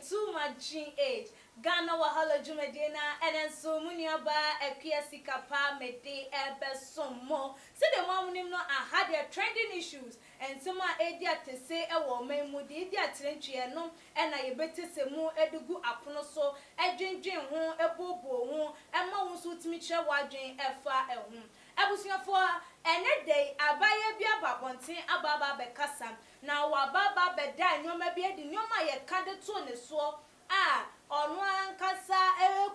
too much age. Ghana wahala jumadina and then so munyaba a piasika pa me de ebe somo. See the mom no I had their trending issues and some idea to say a woman would idia trenchia no and I better say more edugu apono so a drink ho a bobo ho and ma suit me chair waging a far a home. I was here for any day I buy a beer babontin ababa bekasam. Now wababa bedai no maybe the no my candid tone so onwan kasa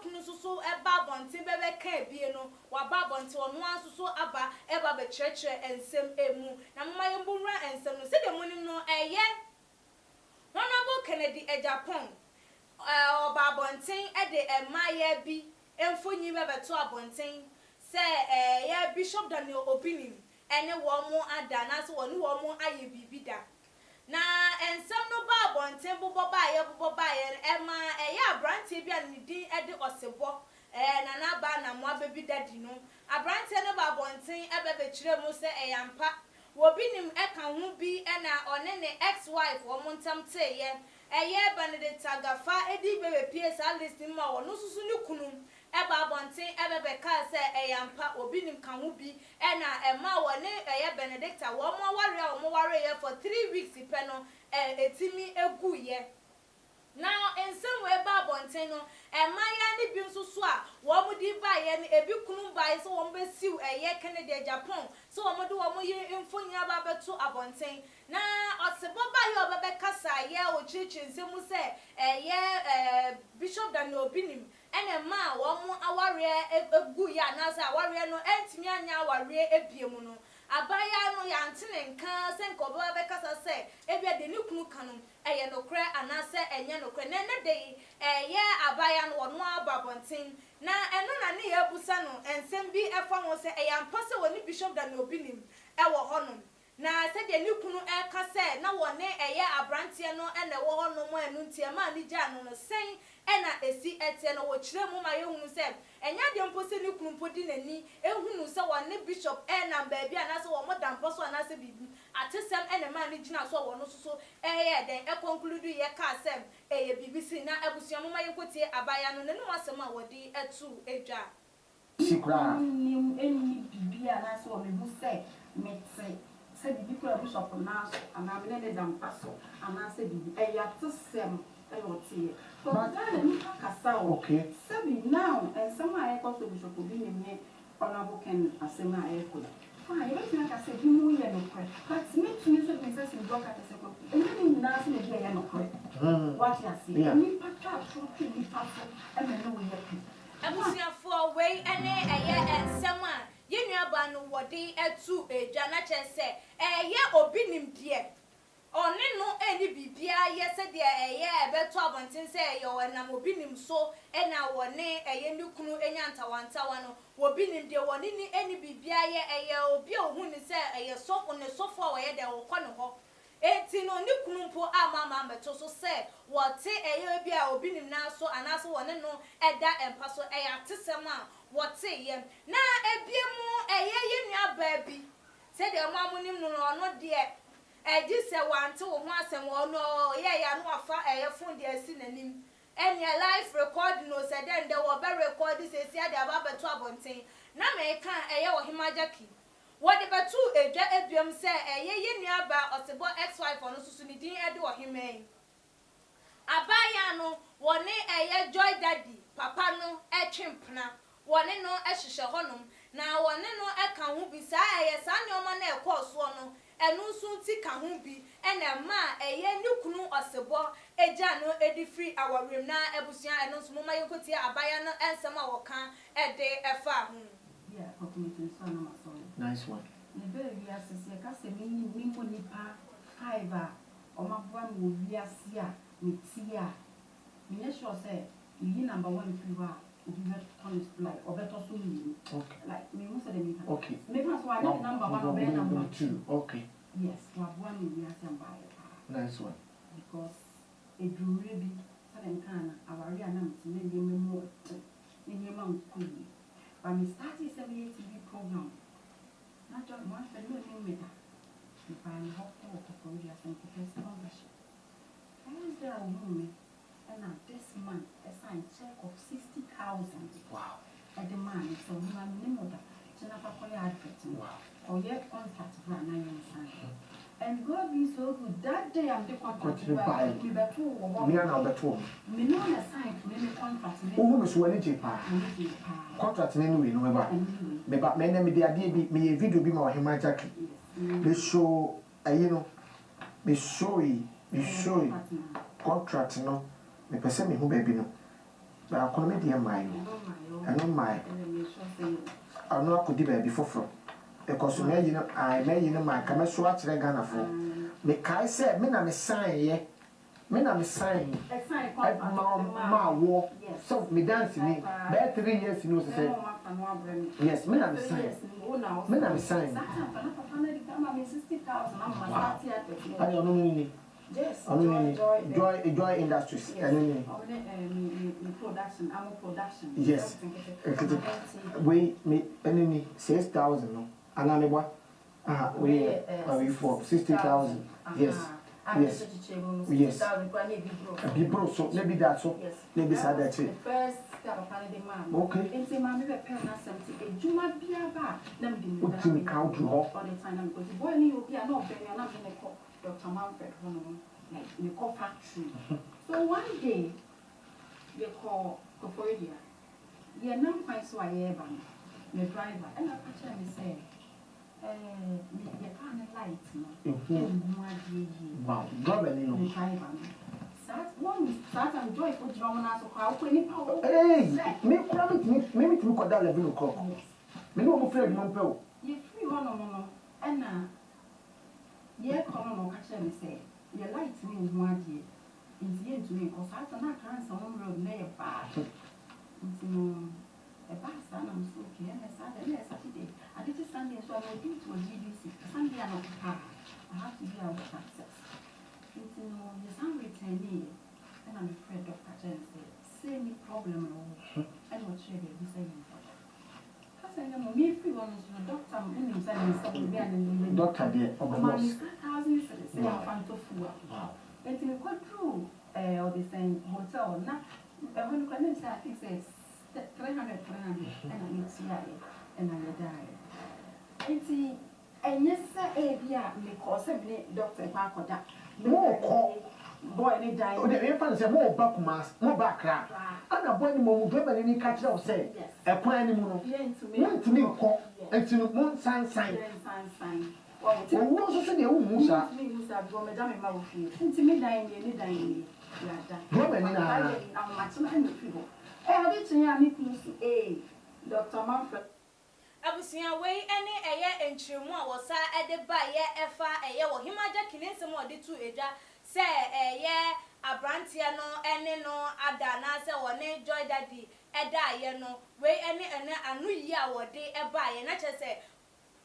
kunu susu eba bontin bebe ka bieno waba bontin onwan susu aba eba be chreche ensem emu na mama yembunra ensem no se de munim no honorable Kennedy Japan oba bontin de emaye bi emfonyi bebe to abontin se ye Bishop Daniel Obinim ene wo mu ada na so wonu wo mu aye bibida na ensem no ba bonten bobo ba ye ema abrante bia ne din de osebo na ba na mo abebi dadi no abrante no ba bonten ebebe kire mu se eyampa wobi nim eka ho bi na one ne ex wife wo montam te ye Benedict Agafa edi bebe PSA list ma wo no susu ni kunu eba bonten ebebe ka se eyampa obi nim ka ho bi na ema wo ne Benedict wo mo ware ye for 3 weeks peno etimi egu ye now in some way ba bonten no emaya ni bi nsusu a wo mo di ba ye ne ebi kunu ba so wo be siw Kennedy Japan so wo mo do wo mo ye mfonya ba beto abonten na osebo ba ye obebe kasa ye o chichi nsemu se Bishop Daniel Obinim ene ma wo mo aware egu ya na sa aware no entimi anya aware ebiemu no abaya no yantene nka se nkobo be kasa se ebia de ni kunu kanu eye nokre anase enye nokre ne de abaya no wono ababontin na eno na ne yabusa no ensem bi efa ho se eyampa se woni Bishop Daniel Obinim ewo honom na se de ni kunu eka se na wone abrantie no ene wo honom anu ntie ma ni gya no sen ena esi etie no wo kire mu ma yehunu se enya de mpo se ni kunu mpo di nani ehunu se wone Bishop na ba bia na se wo modam poso na se bibi atesem ene ma ni gina so wo no so den conclude ye ka sem BBC na abusuam ma yekotie abaya no ne no asem a wodi etu edwa sikra eni bibia na se wo me hu se metse se bibi ko Bishop na so ana me ne dam paso ana se bibi atesem ayotie so that ni kasa okay sabi now and some I go to Bishop Obinim ne honorable Ken asema ayeko fine let me kasa bi mu ye no kre but me to me so me say sin block at the second and ni na se ne bi ye no kre what you see ni patra so ni paso e me no we ye abusiafo we ene ensema ye nuaba no wodi etu edwa na chese Obinim die oni no eni bibia ye se de beto abontin se yo na Obinim so na woni ni kunu enya ntawantawa no Obinim de woni ni eni bibia ye obi ohun ni se sofo ne sofo a ye de wo kono ho eti no ni kunu mpo amama meto so se wote bi a Obinim na so anaso woni no eda empa so atesem a wote ye na ebiemu ye nuaba bi se de mamunim no no de just say one to one sem no ya no afa phone de asi nanim enya live record no say then they will be record this say they aba beto abonten na me kan wo himajaki wo de betu edwa ebiam say ye nuaba osebo ex wife no susu ni din ede wo himen abaya no woni joy daddy papa no twempna woni no ehihye honom na woni no eka ho bi say sa nyoma na ekoso no enu sunti ka ho bi ena ma ni kunu osebo eja no edi free awarem na ebusuan enu so mama yekoti abaya no ensem a woka ede efa ho yeah committing so na so nice one ne be wi asese ka se mi mo nipa 5 a o ma bua mo wi ase a me ti a me sure say you number 1 free wa obi honest like obeto so mi okay like me mo say dem okay me pass one number 1 or number 2 okay yes wa bua me wi ase am nice one because edure bi sadem kana awari anam ti me dem mo ni ma nkuli but me started 78 TV program not just one for no me da if I hope to for you as an professor membership I was there on me and and this month a sign check of 60,000. Wow. At the man, so we are minimum. Jennifer Koya advert. Wow. Or yet contract for an iron sign. And God be so good. That day I'm the contract. Me and Alberto. Me no na sign me contract. Who is when it pa? Contract anyway, no matter. Me but me na me dey ade bi me video bi ma o hema jacket. Me show you know. Me show contract no. Me pese me hu baby no. But I me dey my no. I know my. I know akodi baby foforo. Because me you know I me you know my kama so a kire Ghana for. Me kai say me na me sign ye. Me na me sign. Ma wo. So me dance ni. Be 3 years you know say. Yes, me na me sign. Me na me sign. I don't know. Yes. Joy Industries. Me production. I'm a production. Yes. We me any 6,000 no. And we for 60,000. Yes. Yes. Yes. Be bro, so maybe that so maybe that the first man. Okay. And say, Mammy, the pen has something. A Juma be a bar. Let me put in count to all the time because the boy knew be a no very enough in the call Dr. Manfred like in the call factory. So one day they call Coforia. Yeah, now quite so I ever the driver and I catch him and say, you can't light no. Wow, government. One joy for German so how can you hey, me to look at that 11 o'clock. Me no afraid Mompel. You free one and yeah, come on, catch me say, you light me in 1 year. It's the end to me because I cannot cancel on road near bad. A bus and I'm so okay, and I Saturday. I did it Sunday, so I will do to a GDC. Sunday I'm not car. I have to be out of access. You sound retaining, and I'm afraid Dr. Jen said, same problem at all. And what should they be saying? I said, I'm me free one is the doctor, and him saying, something Doctor, dear, of course. Thousands say, I'm fan to fool. And to go through or the same hotel, not when you can say, I think says 300, and I need to die, and I die. And yes, sir, because Dr. Parker that. More boy, any die. Oh, the infant say more back mass, more back crap. And a boy, more driven any catch or say, a plan moon. To me, call and to moon sign. Well, who also said the Musa? Musa, go Madame Moufi. To me, dying. Women in our match and the people. I did say, Dr. Manfred. Abusia wey ene eye enchiremu a wosa ede ba ye efa eye wo himaja kinesem ode tu eja se eye abrantie no ene no ada na se woni joy daddy eda ye no wey ene anu yi a wode eba ye na che se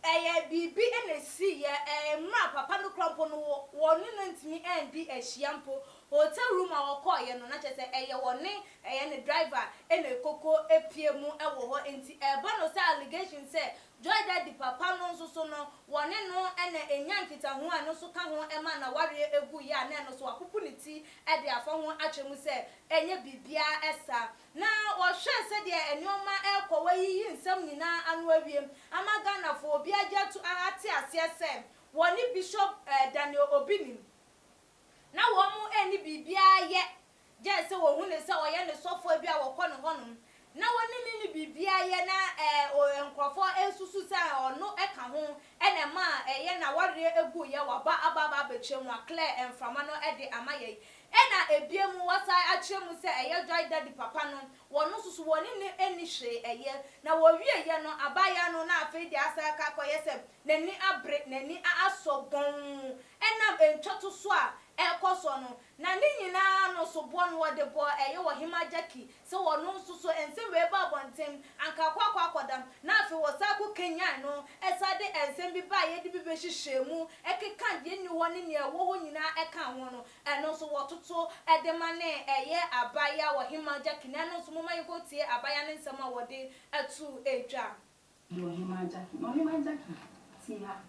eye bibi ene si ye mra papa no krompo no woni no ntimi endi ehyiampo hotel room a wokọ ye no na che se eye woni eye ne driver ene koko epie mu ewo ho enti eba no say allegation say joy daddy papa no nso so no woni no ene enyankita ho a no so ka ho ema na ware egu ya na no so akopu ne ti ede afa ho atwemu say enye bibia esa na wo hwe se de enioma ekọ wayiyi nsem nyina anu awiem amaga na fo obi agya tu ate ase se woni bishop Daniel Obinim na wo mu eni bibia ye je se wo hu ne se oye ne sofo bia wo kọ ne honum na woni ni bibia ye na enkrofo ensusu sa ono eka ho ene ma ye na ware egu ye waba ababa bechem wa clear enframa no ede amaye ena ebiemu wasa achemu se eye joy daddy papa no wono susu woni ni eni hwe eye na wo wie ye no abaya no na afi di asa ka koye se nani abre nani asogon ena entwoto so a ekoso no na ni nyina no so bo no wode bo eye wo himajaki se wono susu ense we ba bontem anka kwakwa akodam na afi wo sa ku kenya no esade ensem bi ba ye di bi be hihemu ekeka ye ni woni ne wo ho nyina eka ho no eno so wototo edemane eye abaya wo himajaki na no so moma yego tie abaya ne nsem a wode atu edwa wo himajaki tia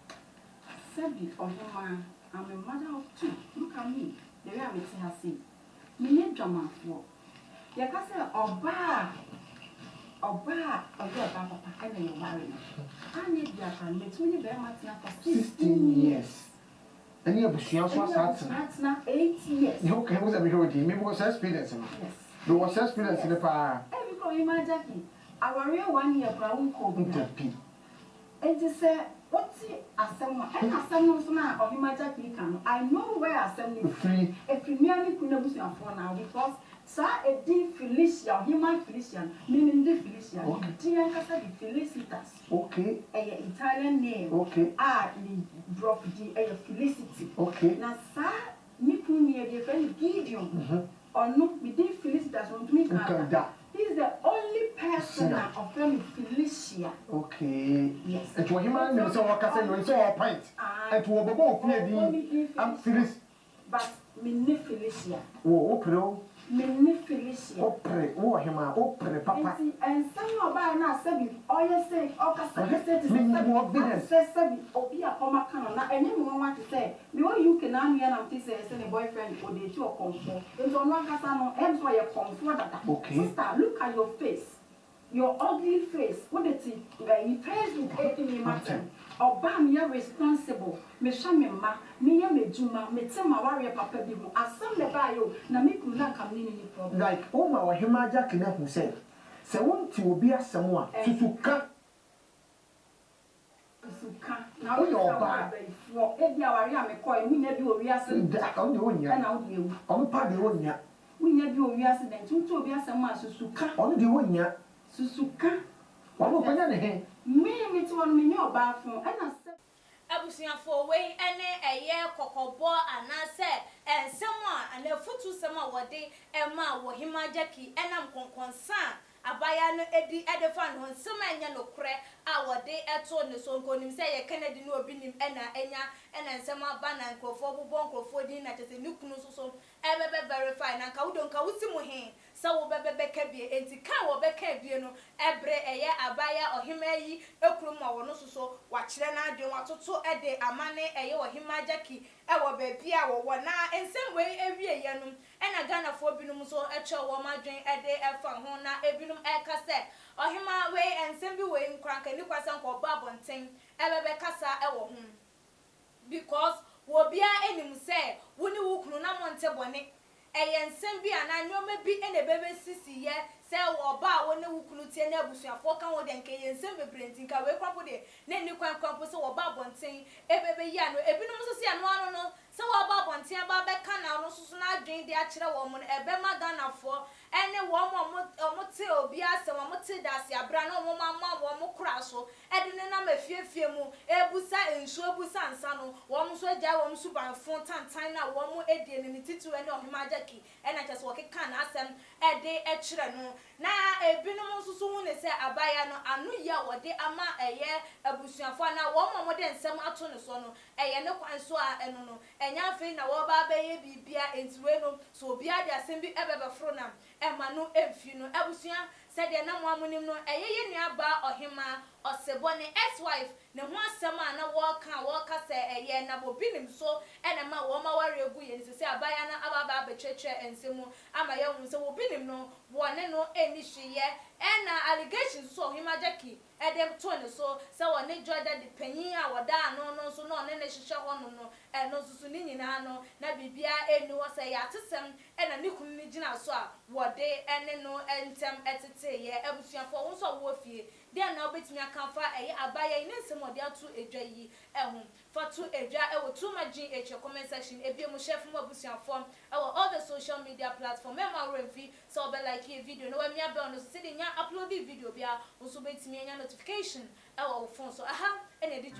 sabi ohima I'm a mother of two. Look at me. The way I'm a see. me ne dwamafo ya ka se oba oyo ba papa ene yo mare no anye bia kan me tuni be ma tena for 16 years any abusua so asatena 8 years you can was be here me was experience no yes there was experience in the pa e bi ko imagine aware 1 year pra unko bi interpi enti se what's asema and asema so na ohimaja ki kan I know where asema free if me ani kuna busu afọ now because sa e di Felicia human Felicia meaning di Felicia di ankasa di Felicitas okay Italian name okay ni drop di Felicity okay na sa mi kunu e di friend Gideon ono mi di Felicitas on me kan he's the only person of them Felicia. Okay. Yes. And to him, I'm so what can you say a pint. And to a bobo, I'm Phyllis. But me Felicia. Oh, pro. Me Felicia. Oh, pray. Oh, him, oh, pray, papa. And some of our now said, oh, yes, say, oh, Cassette, more business. Said, oh, be a comma canon. And anyone want to say, you can only say, send a boyfriend or the two or comfort. It's on one Cassano, and why you comfort. Okay. Sister, look at your face. Your ugly face. What is it? You face with anything matter. Oba me responsible. Me shame ma. Me ya me juma. Me tell my warrior papa bi mo. Asam le ba yo. Na me kuna kam ni problem. Like, oh, my Himaja Kina who said, say, won't you be a someone to cut? Now you are bad. For every hour, I may call we never do a reason. That on the one year. And out you. On part the one year. We never do a reason. To be a summer Susuka. On the one year. Susuka. What will be anything? Me to one me your bathroom. And I said, abusuafo we ene eye kokobo anase ensema and futu sema wode ema wo himajaki enam konkonsa abaya no edi edefan ho nsema enya no kure a wode eto ne so nkonim se ye Kennedy no obi nim ena nsema ba na nkrofo bobon nkrofo din na tese ni kunu so ebebe verify na nka wudo nka wusi mu he sa wo bebe ka bie enti ka wo be ka bie no ebre eye abaya ohimayi ekrum ma wo no so wa kire na adwen watoto ede amane eye ohimajaki ewo baabi a wo na ensem we ewie ye no ena Ghana fo binum so eche wo madwen ede efa ho na ebinum eka se ohima we ensem bi we nkranka ni kwasa nko ba bonten ebebe kasa ewo ho because wo bia enim se woni wo kunu na monte bone ensem bi ananyoma bi ene bebe sisi ye se wo ba wo ne wo kunu tie na abusuafo kan wo de nke ensem bebrenti nka we kwapo de na ni kwapo se wo ba bonten ebebe ya no ebinum so se ano no se wo ba bonten ba be kana no so na adwen de a kire wo mo ebe maganafo ene wo mo te obi ase wo mo te dase abra na wo mama wo mo kura so edene na mafiefie mu ebusa ensu ebusa nsa no wo mo so agya wo mo suban fon tantan na wo mo edie ne titu ene ohimajaki ena kyese wo keka na asem ede e kire no na ebinum nsusu hu ne se abaya no anu ya wode ama eye abusuafo na wo mo de nsem ato ne so no eye ne kwan so a eno no enya afi na wo ba beye bibia entiwe no so obi ade asem bi ebebe fro na ema no emfi no abusua se de na mo amunim no eye ni aba ohima osebo ne ex-wife ne ho asem na wo ka se eye na bobinim so ena ma wo ma ware egu ye se abaya na aba betwetwe ensemu ama ye hu se bobinim no wo ne no eni hwiye ena allegations so ohimajaki edem tone so se woni joda de panyin a woda no so no ne hihye ho no no susu ni nyina no na bibia eni wo se ya tesem ena ni kunu ni gina so a wode ene no entem etete ye abusuafo wo so wo fie dia na obetimi akanfa eye abaya ine nsem de atu edwa yi ehun fatu edwa ewo too much gh comment section ebiem chef mo abusuafo ewo all the social media platform mema remfi so be like a video no we mia be on so nya upload the video bia so betimi anya notification ewo phone so aha ene di